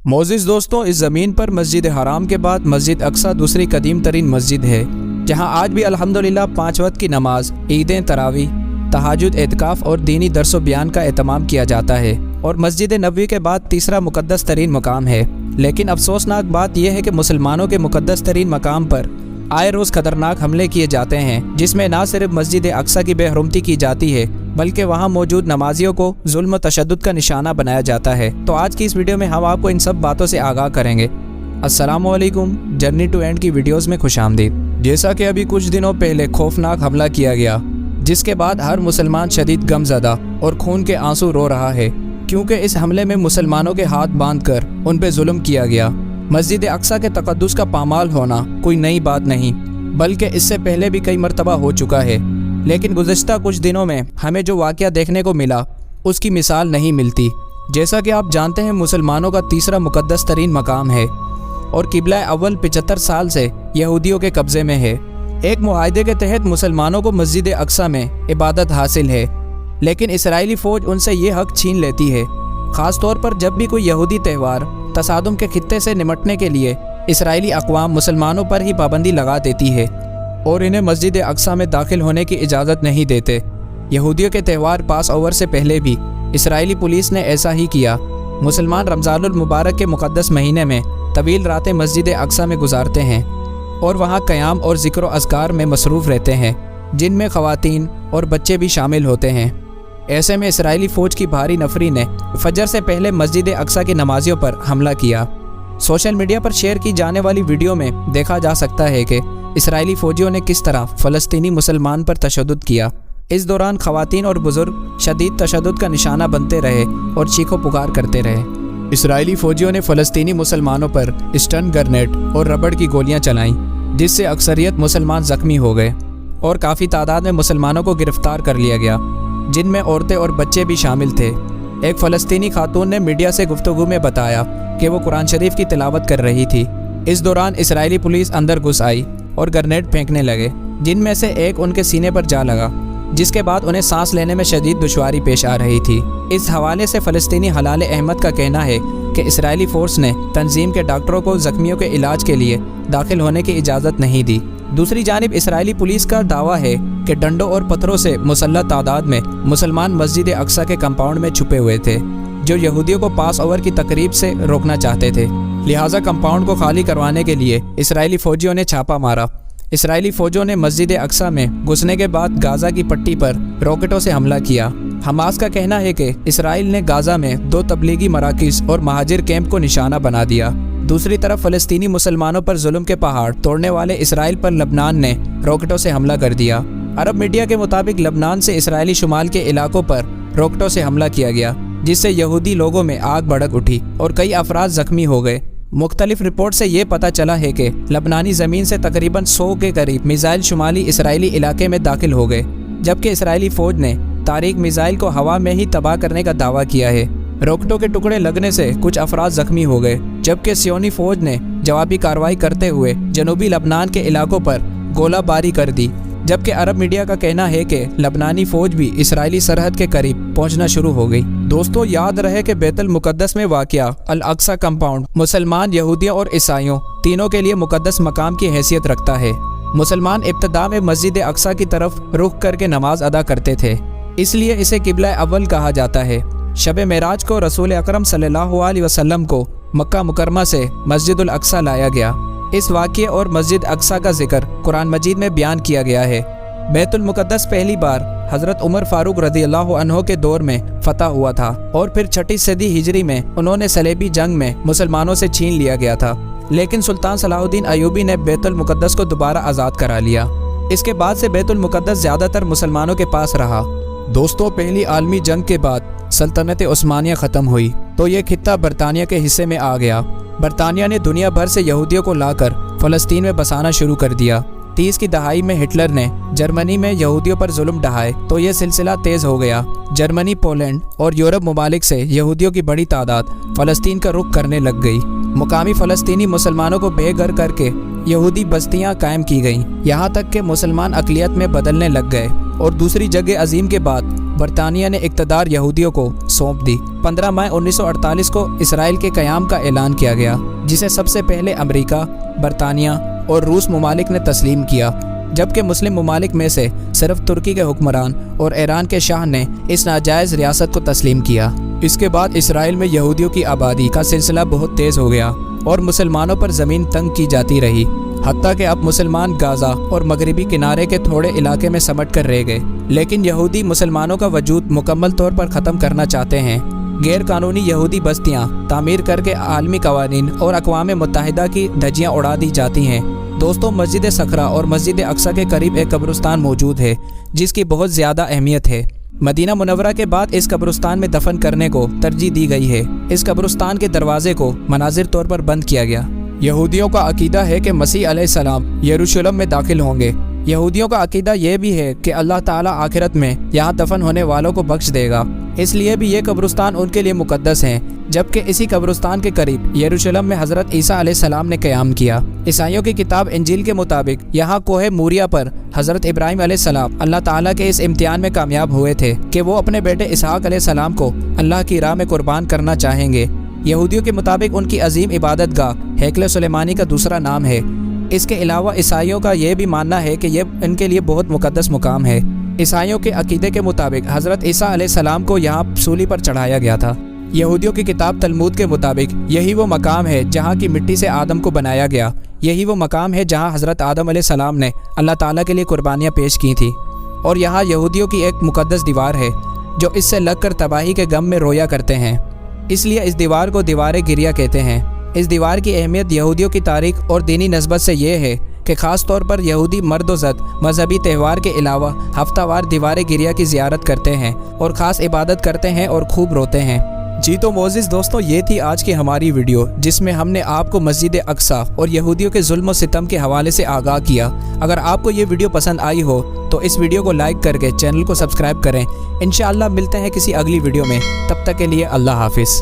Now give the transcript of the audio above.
मोअज़्ज़िज़ दोस्तों, इस ज़मीन पर मस्जिद हराम के बाद मस्जिद अक्सा दूसरी कदीम तरीन मस्जिद है, जहां आज भी अल्हम्दुलिल्लाह 5 वक्त की नमाज, ईदें, तरावी, तहज्जुद, एतकाफ़ और दीनी दर्स व बयान का एहतमाम किया जाता है और मस्जिद नबवी के बाद तीसरा मुक़द्दस तरीन मकाम है। लेकिन अफसोसनाक बात यह है कि मुसलमानों के मुक़द्दस तरीन मकाम पर आए रोज़ खतरनाक हमले किए जाते हैं, जिसमें ना सिर्फ मस्जिद अक्सा की बेहरुमती की जाती है बल्कि वहां मौजूद नमाजियों को जुल्म तशद्दुद का निशाना बनाया जाता है। तो आज की इस वीडियो में हम आपको इन सब बातों से आगाह करेंगे। अस्सलामु अलैकुम, जर्नी टू एंड की वीडियोस में खुशामदीद। जैसा कि अभी कुछ दिनों पहले खौफनाक हमला किया गया, जिसके बाद हर मुसलमान शदीद गमज़दा और खून के आंसू रो रहा है, क्योंकि इस हमले में मुसलमानों के हाथ बांधकर उन पे जुल्म किया गया। मस्जिद अक्सा के तक़द्दुस का पामाल होना कोई नई बात नहीं, बल्कि इससे पहले भी कई मरतबा हो चुका है। लेकिन गुज़श्ता कुछ दिनों में हमें जो वाक़या देखने को मिला, उसकी मिसाल नहीं मिलती। जैसा कि आप जानते हैं, मुसलमानों का तीसरा मुक़द्दस तरीन मकाम है और किबला अव्वल 75 साल से यहूदियों के कब्ज़े में है। एक मुआहदे के तहत मुसलमानों को मस्जिद अक्सा में इबादत हासिल है, लेकिन इसराइली फ़ौज उनसे ये हक़ छीन लेती है। ख़ास तौर पर जब भी कोई यहूदी त्यौहार तसादुम के खित्ते से निमटने के लिए इसराइली अक़वाम मुसलमानों पर ही पाबंदी लगा देती है और इन्हें मस्जिद अक्सा में दाखिल होने की इजाज़त नहीं देते। यहूदियों के त्यौहार पास ओवर से पहले भी इसराइली पुलिस ने ऐसा ही किया। मुसलमान रमज़ानुल मुबारक के मुक़द्दस महीने में तवील रातें मस्जिद अक्सा में गुजारते हैं और वहाँ क़याम और ज़िक्र व अज़कार में मसरूफ़ रहते हैं, जिनमें ख़वातीन और बच्चे भी शामिल होते हैं। ऐसे में इसराइली फ़ौज की भारी नफरी ने फजर से पहले मस्जिद अक्सा के नमाजियों पर हमला किया। सोशल मीडिया पर शेयर की जाने वाली वीडियो में देखा जा सकता है कि इसराइली फ़ौजियों ने किस तरह फ़लस्तीनी मुसलमान पर तशद्दुद किया। इस दौरान ख़वातीन और बुज़ुर्ग शदीद तशद्दुद का निशाना बनते रहे और चीखो पुकार करते रहे। इसराइली फ़ौजियों ने फ़लस्तीनी मुसलमानों पर स्टन ग्रेनेड और रबड़ की गोलियां चलाईं, जिससे अक्सरियत मुसलमान ज़ख्मी हो गए और काफ़ी तादाद में मुसलमानों को गिरफ़्तार कर लिया गया, जिनमें औरतें और बच्चे भी शामिल थे। एक फ़लस्तीनी खातून ने मीडिया से गुफ्तगू में बताया कि वो कुरान शरीफ की तिलावत कर रही थी। इस दौरान इसराइली पुलिस अंदर घुस आई और ग्रेनेड फेंकने लगे, जिनमें से एक उनके सीने पर जा लगा, जिसके बाद उन्हें सांस लेने में शदीद दुश्वारी पेश आ रही थी। इस हवाले से फ़लस्तीनी हलाल अहमद का कहना है कि इसराइली फ़ोर्स ने तंजीम के डॉक्टरों को ज़ख्मियों के इलाज के लिए दाखिल होने की इजाज़त नहीं दी। दूसरी जानिब इसराइली पुलिस का दावा है कि डंडों और पत्थरों से मुसल्लह तादाद में मुसलमान मस्जिद अक्सा के कंपाउंड में छुपे हुए थे, जो यहूदियों को पास ओवर की तकरीब से रोकना चाहते थे। लिहाजा कंपाउंड को खाली करवाने के लिए इसराइली फ़ौजियों ने छापा मारा। इसराइली फ़ौजों ने मस्जिद अक्सा में घुसने के बाद गाज़ा की पट्टी पर रॉकेटों से हमला किया। हमास का कहना है कि इसराइल ने गाज़ा में 2 तबलीगी मराकिज़ और महाजिर कैंप को निशाना बना दिया। दूसरी तरफ फ़लस्तीनी मुसलमानों पर जुल्म के पहाड़ तोड़ने वाले इसराइल पर लबनान ने रॉकेटों से हमला कर दिया। अरब मीडिया के मुताबिक लबनान से इसराइली शुमाल के इलाकों पर रॉकेटों से हमला किया गया, जिससे यहूदी लोगों में आग भड़क उठी और कई अफराद ज़ख्मी हो गए। मुख्तलिफ रिपोर्ट से ये पता चला है कि लबनानी ज़मीन से तकरीबन 100 के करीब मिसाइल शुमाली इसराइली इलाके में दाखिल हो गए, जबकि इसराइली फ़ौज ने तारीक मिसाइल को हवा में ही तबाह करने का दावा किया है। रॉकेटों के टुकड़े लगने से कुछ अफराद ज़ख्मी हो गए, जबकि सियोनी फ़ौज ने जवाबी कार्रवाई करते हुए जनूबी लबनान के इलाकों पर गोलाबारी कर दी। जबकि अरब मीडिया का कहना है कि लबनानी फ़ौज भी इसराइली सरहद के करीब पहुंचना शुरू हो गई। दोस्तों, याद रहे कि बैतुल मुक़द्दस में वाक़या अल अक्सा कंपाउंड मुसलमान, यहूदियों और ईसाइयों तीनों के लिए मुक़द्दस मकाम की हैसियत रखता है। मुसलमान इब्तिदा में मस्जिद अक्सा की तरफ रुख करके नमाज अदा करते थे, इसलिए इसे किबला अव्वल कहा जाता है। शब मेराज को रसूल अकरम सल्लल्लाहु अलैहि वसल्लम को मक्का मुकरमा से मस्जिदुल अक्सा लाया गया। इस वाक़ये और मस्जिद अक्सा का जिक्र कुरान मजीद में बयान किया गया है। बैतुल मुक़द्दस पहली बार हज़रत उमर फ़ारूक रज़ियल्लाहु अन्हु के दौर में फ़तह हुआ था और फिर 6ठी सदी हिजरी में उन्होंने सलेबी जंग में मुसलमानों से छीन लिया गया था। लेकिन सुल्तान सलाहुद्दीन अयूबी ने बैतुल मुक़द्दस को दोबारा आज़ाद करा लिया। इसके बाद से बैतुल मुक़द्दस ज़्यादातर मुसलमानों के पास रहा। दोस्तों, पहली आलमी जंग के बाद सल्तनत उस्मानिया ख़त्म हुई तो ये खित्ता बरतानिया के हिस्से में आ गया। बरतानिया ने दुनिया भर से यहूदियों को लाकर फ़लस्तीन में बसाना शुरू कर दिया। 30 की दहाई में हिटलर ने जर्मनी में यहूदियों पर जुल्म ढहाए तो यह सिलसिला तेज़ हो गया। जर्मनी, पोलैंड और यूरोप ममालिक से यहूदियों की बड़ी तादाद फ़लस्तीन का रुख करने लग गई। मुकामी फ़लस्तीनी मुसलमानों को बेघर करके यहूदी बस्तियां कायम की गईं, यहाँ तक कि मुसलमान अक़लियत में बदलने लग गए और दूसरी जंग अज़ीम के बाद برطانیہ نے اقتدار یہودیوں کو سونپ دی۔ 15 مئی 1948 کو اسرائیل کے قیام کا اعلان کیا گیا، جسے سب سے پہلے امریکہ، برطانیہ اور روس ممالک نے تسلیم کیا، جبکہ مسلم ممالک میں سے صرف ترکی کے حکمران اور ایران کے شاہ نے اس ناجائز ریاست کو تسلیم کیا۔ اس کے بعد اسرائیل میں یہودیوں کی آبادی کا سلسلہ بہت تیز ہو گیا اور مسلمانوں پر زمین تنگ کی جاتی رہی، حتیٰ کہ اب مسلمان غازہ اور مغربی کنارے کے تھوڑے علاقے میں سمٹ کر رہ گئے، لیکن یہودی مسلمانوں کا وجود مکمل طور پر ختم کرنا چاہتے ہیں۔ غیر قانونی یہودی بستیاں تعمیر کر کے عالمی قوانین اور اقوام متحدہ کی دھجیاں اڑا دی جاتی ہیں۔ دوستوں، مسجد صخرہ اور مسجد اقصی کے قریب ایک قبرستان موجود ہے جس کی بہت زیادہ اہمیت ہے۔ مدینہ منورہ کے بعد اس قبرستان میں دفن کرنے کو ترجیح دی گئی ہے۔ اس قبرستان کے دروازے کو مناظر طور پر بند کیا گیا۔ یہودیوں کا عقیدہ ہے کہ مسیح علیہ السلام یروشلم میں داخل ہوں گے۔ یہودیوں کا عقیدہ یہ بھی ہے کہ اللہ تعالیٰ آخرت میں یہاں دفن ہونے والوں کو بخش دے گا، اس لیے بھی یہ قبرستان ان کے لیے مقدس ہے، جبکہ اسی قبرستان کے قریب یروشلم میں حضرت عیسیٰ علیہ السلام نے قیام کیا۔ عیسائیوں کی کتاب انجیل کے مطابق یہاں کوہ موریا پر حضرت ابراہیم علیہ السلام اللہ تعالیٰ کے اس امتحان میں کامیاب ہوئے تھے کہ وہ اپنے بیٹے اسحاق علیہ السلام کو اللہ کی راہ میں قربان کرنا چاہیں گے۔ یہودیوں کے مطابق ان کی عظیم عبادت گاہ ہیکل سلیمانی کا دوسرا نام ہے۔ اس کے علاوہ عیسائیوں کا یہ بھی ماننا ہے کہ یہ ان کے لیے بہت مقدس مقام ہے۔ عیسائیوں کے عقیدے کے مطابق حضرت عیسیٰ علیہ السلام کو یہاں سولی پر چڑھایا گیا تھا۔ یہودیوں کی کتاب تلمود کے مطابق یہی وہ مقام ہے جہاں کی مٹی سے آدم کو بنایا گیا، یہی وہ مقام ہے جہاں حضرت آدم علیہ السلام نے اللہ تعالیٰ کے لیے قربانیاں پیش کی تھیں، اور یہاں یہودیوں کی ایک مقدس دیوار ہے جو اس سے لگ کر تباہی کے غم میں رویا کرتے ہیں، اس لیے اس دیوار کو دیوار گریہ کہتے ہیں۔ اس دیوار کی اہمیت یہودیوں کی تاریخ اور دینی نسبت سے یہ ہے کہ خاص طور پر یہودی مرد و زد مذہبی تہوار کے علاوہ ہفتہ وار دیوار گریہ کی زیارت کرتے ہیں اور خاص عبادت کرتے ہیں اور خوب روتے ہیں۔ جی تو معزز دوستوں، یہ تھی آج کی ہماری ویڈیو، جس میں ہم نے آپ کو مسجد اقصی اور یہودیوں کے ظلم و ستم کے حوالے سے آگاہ کیا۔ اگر آپ کو یہ ویڈیو پسند آئی ہو تو اس ویڈیو کو لائک کر کے چینل کو سبسکرائب کریں۔ انشاءاللہ ملتے ہیں کسی اگلی ویڈیو میں، تب تک کے لیے اللہ حافظ۔